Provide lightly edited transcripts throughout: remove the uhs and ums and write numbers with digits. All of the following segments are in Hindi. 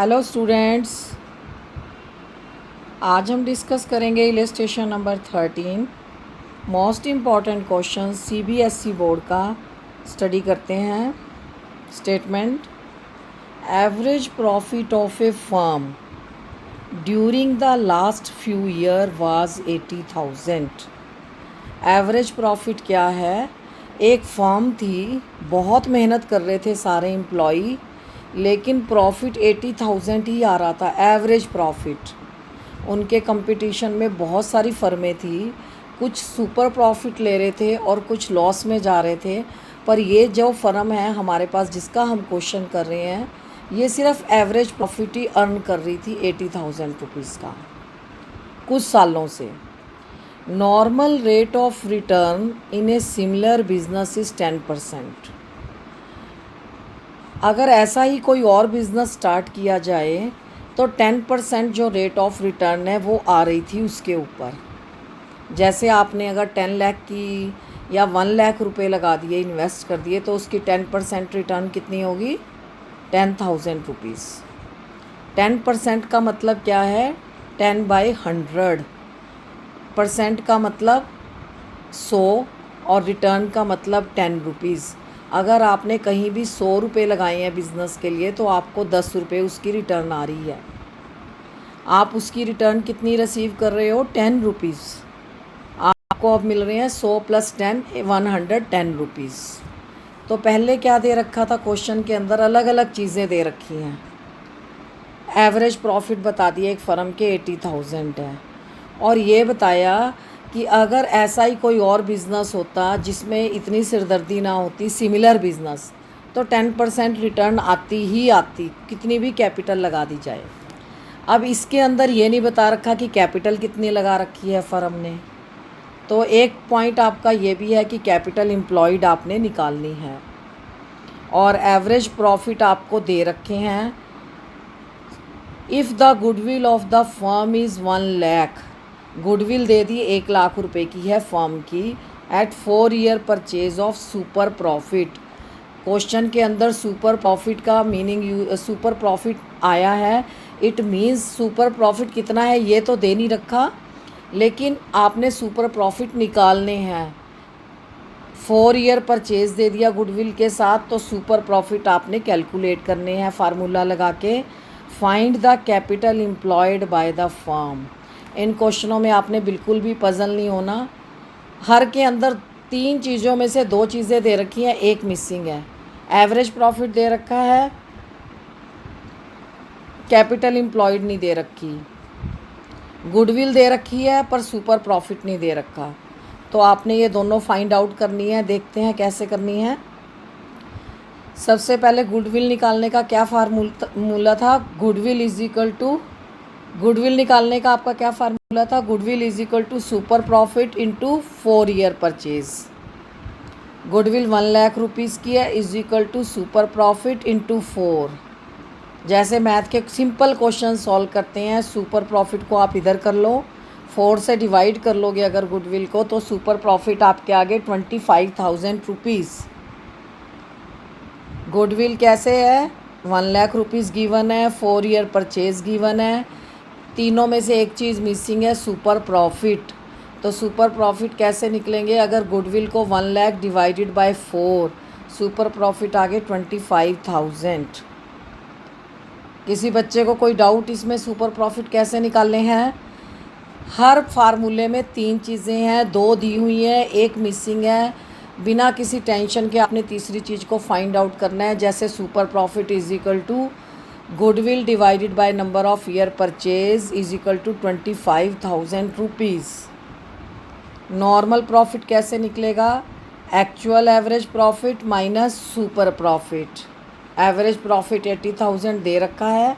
हेलो स्टूडेंट्स, आज हम डिस्कस करेंगे illustration number 13। Most important question CBSE board का स्टडी करते हैं। Statement: average profit of A firm during the last few year was 80,000। Average profit क्या है? एक फर्म थी, बहुत मेहनत कर रहे थे सारे एम्प्लॉई, लेकिन प्रॉफिट 80,000 ही आ रहा था एवरेज प्रॉफिट। उनके कंपटीशन में बहुत सारी फर्में थी, कुछ सुपर प्रॉफिट ले रहे थे और कुछ लॉस में जा रहे थे। पर ये जो फर्म है हमारे पास जिसका हम क्वेश्चन कर रहे हैं, ये सिर्फ एवरेज प्रॉफिट ही अर्न कर रही थी 80,000 रुपीज़ का कुछ सालों से। Normal rate of return in a similar business is 10%। अगर ऐसा ही कोई और बिज़नेस स्टार्ट किया जाए तो 10% जो रेट ऑफ रिटर्न है वो आ रही थी उसके ऊपर। जैसे आपने अगर 10 लाख की या 1 लाख रुपए लगा दिए, इन्वेस्ट कर दिए, तो उसकी 10% रिटर्न कितनी होगी? 10,000 रुपीज़। 10% का मतलब क्या है? 10/100। परसेंट का मतलब 100 और रिटर्न का मतलब 10 रुपीज़। अगर आपने कहीं भी 100 रुपये लगाए हैं बिज़नेस के लिए तो आपको 10 रुपये उसकी रिटर्न आ रही है। आप उसकी रिटर्न कितनी रिसीव कर रहे हो? 10 रुपीज़। आपको अब मिल रहे हैं 100 + 10 110 रुपीज़। तो पहले क्या दे रखा था क्वेश्चन के अंदर? अलग अलग चीज़ें दे रखी हैं। एवरेज प्रॉफिट बता दिया एक फ़र्म के 80,000 है, और ये बताया कि अगर ऐसा ही कोई और बिज़नेस होता जिसमें इतनी सिरदर्दी ना होती, सिमिलर बिज़नेस, तो 10% रिटर्न आती ही आती, कितनी भी कैपिटल लगा दी जाए। अब इसके अंदर ये नहीं बता रखा कि कैपिटल कितनी लगा रखी है फ़र्म ने। तो एक पॉइंट आपका ये भी है कि कैपिटल एम्प्लॉयड आपने निकालनी है, और एवरेज प्रॉफिट आपको दे रखे हैं। If the goodwill of the firm is 1 lakh, goodwill दे दी 1 लाख रुपए की है फर्म की, at 4 year purchase of super profit. Question के अंदर सुपर प्रॉफिट का मीनिंग, सुपर प्रॉफिट आया है, इट मीन्स सुपर प्रॉफिट कितना है ये तो दे नहीं रखा, लेकिन आपने सुपर प्रॉफिट निकालने हैं। 4 ईयर परचेज दे दिया गुडविल के साथ, तो सुपर प्रॉफिट आपने कैलकुलेट करने हैं फार्मूला लगा के। Find the capital employed by the firm. इन क्वेश्चनों में आपने बिल्कुल भी पजल नहीं होना। हर के अंदर 3 चीज़ों में से 2 चीज़ें दे रखी हैं, एक मिसिंग है। एवरेज प्रॉफिट दे रखा है, कैपिटल एम्प्लॉयड नहीं दे रखी। गुडविल दे रखी है पर सुपर प्रॉफिट नहीं दे रखा। तो आपने ये दोनों फाइंड आउट करनी है। देखते हैं कैसे करनी है। सबसे पहले गुडविल निकालने का क्या फार्मूला था? Goodwill is equal to, goodwill निकालने का आपका क्या फार्मूला था? Goodwill is equal to super profit into 4 year purchase. Goodwill 1 lakh rupees की है, is equal to super profit into 4। जैसे मैथ के सिंपल क्वेश्चन सॉल्व करते हैं, सुपर प्रॉफिट को आप इधर कर लो, 4 से डिवाइड कर लोगे अगर गुडविल को, तो सुपर प्रॉफिट आपके आगे 25,000 रुपीज़। गुडविल कैसे है? 1 लाख रुपीज़ गिवन है, 4 ईयर परचेज गिवन है, तीनों में से एक चीज़ मिसिंग है, सुपर प्रॉफिट। तो सुपर प्रॉफिट कैसे निकलेंगे? अगर गुडविल को 1 lakh divided by 4, super profit आगे 25,000। किसी बच्चे को कोई डाउट इसमें सुपर प्रॉफिट कैसे निकालने हैं? हर फार्मूले में 3 चीज़ें हैं, 2 दी हुई हैं, एक मिसिंग है। बिना किसी टेंशन के आपने तीसरी चीज़ को फाइंड आउट करना है। जैसे super profit is equal to goodwill divided by number of year purchase is equal to 25,000 rupees. Normal profit कैसे निकलेगा? Actual average profit minus super profit. Average profit 80,000 दे रखा है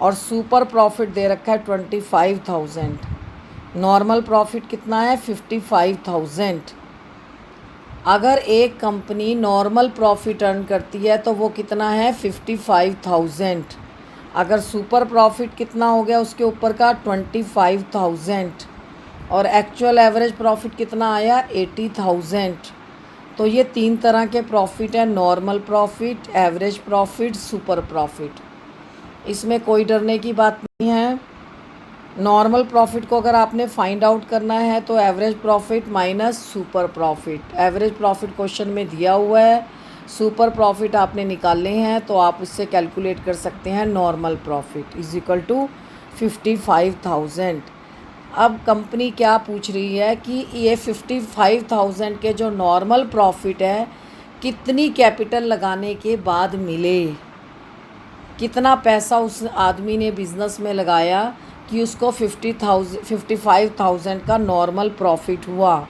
और सुपर प्रॉफिट दे रखा है 25,000। नॉर्मल प्रॉफिट कितना है? 55,000। अगर एक कंपनी नॉर्मल प्रॉफिट अर्न करती है तो वो कितना है? 55,000। अगर सुपर प्रॉफिट कितना हो गया उसके ऊपर का? 25,000। और एक्चुअल एवरेज प्रॉफिट कितना आया? 80,000। तो ये 3 तरह के प्रॉफिट हैं, normal profit, average profit, super profit. इसमें कोई डरने की बात नहीं है। नॉर्मल प्रॉफिट को अगर आपने फाइंड आउट करना है तो average profit minus super profit. Average profit question में दिया हुआ है, सुपर प्रॉफिट आपने निकालने हैं तो आप उससे कैलकुलेट कर सकते हैं normal profit is equal to 55,000। अब कंपनी क्या पूछ रही है कि ये 55,000 के जो नॉर्मल प्रॉफिट है कितनी कैपिटल लगाने के बाद मिले, कितना पैसा उस आदमी ने बिज़नेस में लगाया कि उसको 55,000 का नॉर्मल प्रॉफिट हुआ।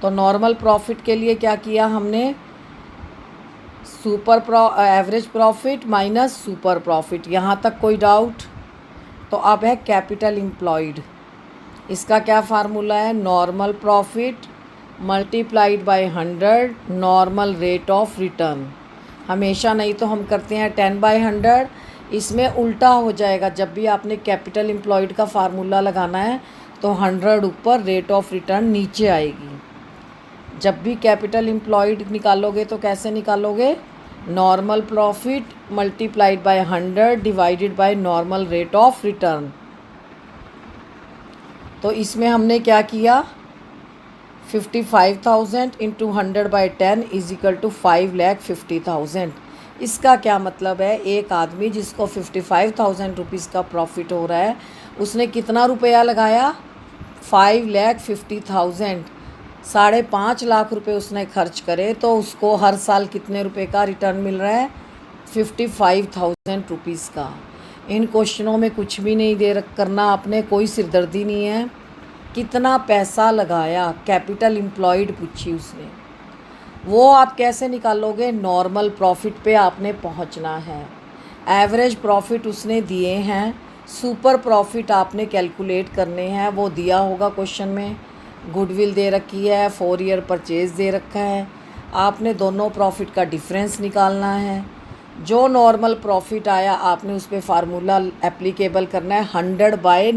तो नॉर्मल प्रॉफिट के लिए क्या किया हमने, average profit minus super profit. यहाँ तक कोई डाउट? तो अब है कैपिटल एम्प्लॉयड। इसका क्या फार्मूला है, normal profit multiplied by 100 normal rate of return. हमेशा नहीं तो हम करते हैं 10/100, इसमें उल्टा हो जाएगा। जब भी आपने कैपिटल एम्प्लॉयड का फार्मूला लगाना है तो 100 ऊपर, रेट ऑफ रिटर्न नीचे आएगी। जब भी कैपिटल एम्प्लॉयड निकालोगे तो कैसे निकालोगे, normal profit multiplied by 100 divided by normal rate of return. तो इसमें हमने क्या किया, 55,000 इंटू 100/10 इज इक्वल टू 5,50,000। इसका क्या मतलब है, एक आदमी जिसको 55,000 रुपीज़ का प्रॉफिट हो रहा है उसने कितना रुपया लगाया, 5,50,000। 5.5 लाख रुपए उसने खर्च करे तो उसको हर साल कितने रुपए का रिटर्न मिल रहा है, 55,000 रुपीज़ का। इन क्वेश्चनों में कुछ भी नहीं करना आपने, कोई सिरदर्दी नहीं है। कितना पैसा लगाया, कैपिटल एम्प्लॉयड पूछी उसने, वो आप कैसे निकालोगे, नॉर्मल प्रॉफिट पे आपने पहुंचना है। एवरेज प्रॉफिट उसने दिए हैं, सुपर प्रॉफिट आपने कैलकुलेट करने हैं, वो दिया होगा क्वेश्चन में। गुडविल दे रखी है, 4 ईयर परचेज दे रखा है, आपने दोनों प्रॉफिट का डिफरेंस निकालना है। जो नॉर्मल प्रॉफिट आया आपने उस पर फार्मूला एप्लीकेबल करना है, 100 by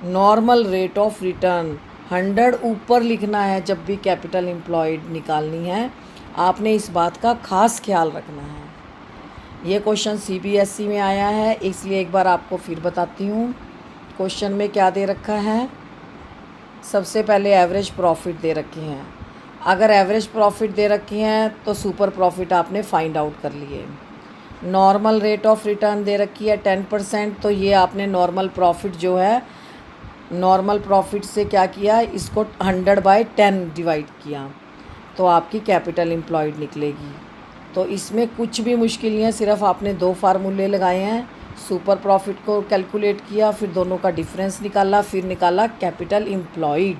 normal rate of return. 100 ऊपर लिखना है जब भी कैपिटल एम्प्लॉयड निकालनी है, आपने इस बात का खास ख्याल रखना है। ये क्वेश्चन CBSE में आया है, इसलिए एक बार आपको फिर बताती हूँ। क्वेश्चन में क्या दे रखा है, सबसे पहले एवरेज प्रॉफिट दे रखी हैं। अगर एवरेज प्रॉफिट दे रखी हैं तो सुपर प्रॉफिट आपने फाइंड आउट कर लिए। नॉर्मल रेट ऑफ रिटर्न दे रखी है 10%, तो ये आपने नॉर्मल प्रॉफिट जो है, नॉर्मल प्रॉफिट से क्या किया, इसको 100/10 डिवाइड किया तो आपकी कैपिटल एम्प्लॉयड निकलेगी। तो इसमें कुछ भी मुश्किल नहीं है, सिर्फ आपने 2 फार्मूले लगाए हैं, सुपर प्रॉफिट को कैलकुलेट किया, फिर दोनों का डिफरेंस निकाला, फिर निकाला कैपिटल एम्प्लॉयड।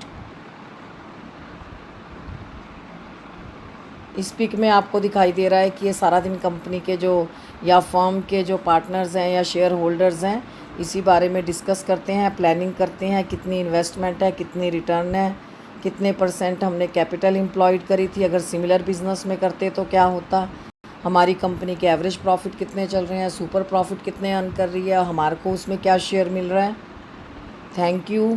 इस पिक में आपको दिखाई दे रहा है कि ये सारा दिन कंपनी के जो या फर्म के जो पार्टनर्स हैं या शेयर होल्डर्स हैं इसी बारे में डिस्कस करते हैं, प्लानिंग करते हैं, कितनी इन्वेस्टमेंट है, कितनी रिटर्न है, कितने % हमने कैपिटल एम्प्लॉयड करी थी, अगर सिमिलर बिजनेस में करते तो क्या होता, हमारी कंपनी के एवरेज प्रॉफिट कितने चल रहे हैं, सुपर प्रॉफिट कितने अर्न कर रही है, हमारे को उसमें क्या शेयर मिल रहा है। Thank you.